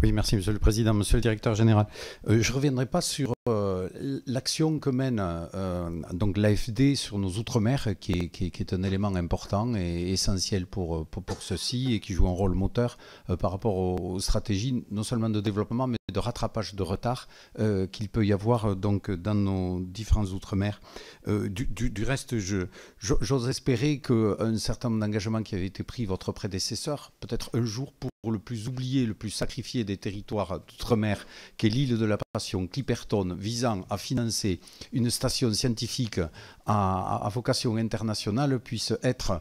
Oui, merci Monsieur le Président, Monsieur le Directeur Général. Je ne reviendrai pas sur l'action que mène donc l'AFD sur nos outre-mer, qui est un élément important et essentiel pour ceci et qui joue un rôle moteur par rapport aux stratégies non seulement de développement mais de rattrapage de retard qu'il peut y avoir donc dans nos différents outre-mer. Du reste, j'ose espérer qu'un certain nombre d'engagements qui avaient été pris votre prédécesseur, peut-être un jour pour le plus oublié, le plus sacrifié des territoires d'outre-mer, qu'est l'île de la Passion, Clipperton, visant à financer une station scientifique à vocation internationale, puisse être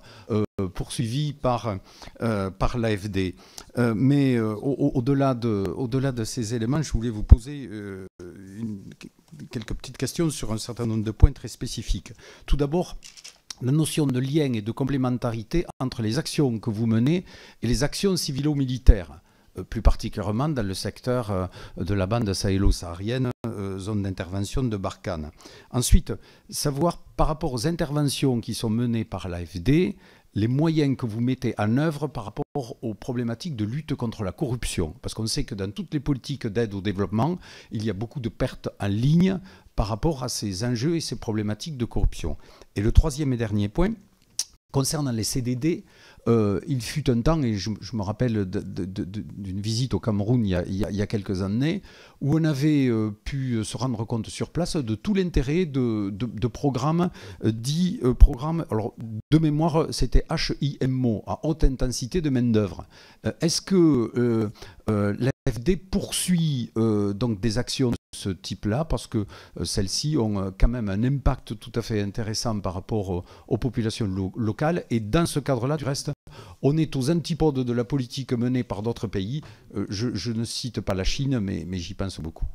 poursuivi par l'AFD. Mais au-delà de ces éléments, je voulais vous poser quelques petites questions sur un certain nombre de points très spécifiques. Tout d'abord, la notion de lien et de complémentarité entre les actions que vous menez et les actions civilo-militaires, plus particulièrement dans le secteur de la bande sahélo-saharienne, zone d'intervention de Barkhane. Ensuite, savoir par rapport aux interventions qui sont menées par l'AFD, les moyens que vous mettez en œuvre par rapport aux problématiques de lutte contre la corruption. Parce qu'on sait que dans toutes les politiques d'aide au développement, il y a beaucoup de pertes en ligne par rapport à ces enjeux et ces problématiques de corruption. Et le troisième et dernier point, concernant les CDD, il fut un temps, et je me rappelle d'une visite au Cameroun il y a quelques années, où on avait pu se rendre compte sur place de tout l'intérêt de programmes dits programmes, alors de mémoire c'était HIMO, à haute intensité de main-d'œuvre. Est-ce que l'AFD poursuit donc des actions de ce type-là, parce que celles-ci ont quand même un impact tout à fait intéressant par rapport aux populations locales, et dans ce cadre-là, du reste, on est aux antipodes de la politique menée par d'autres pays. Je ne cite pas la Chine, mais j'y pense beaucoup.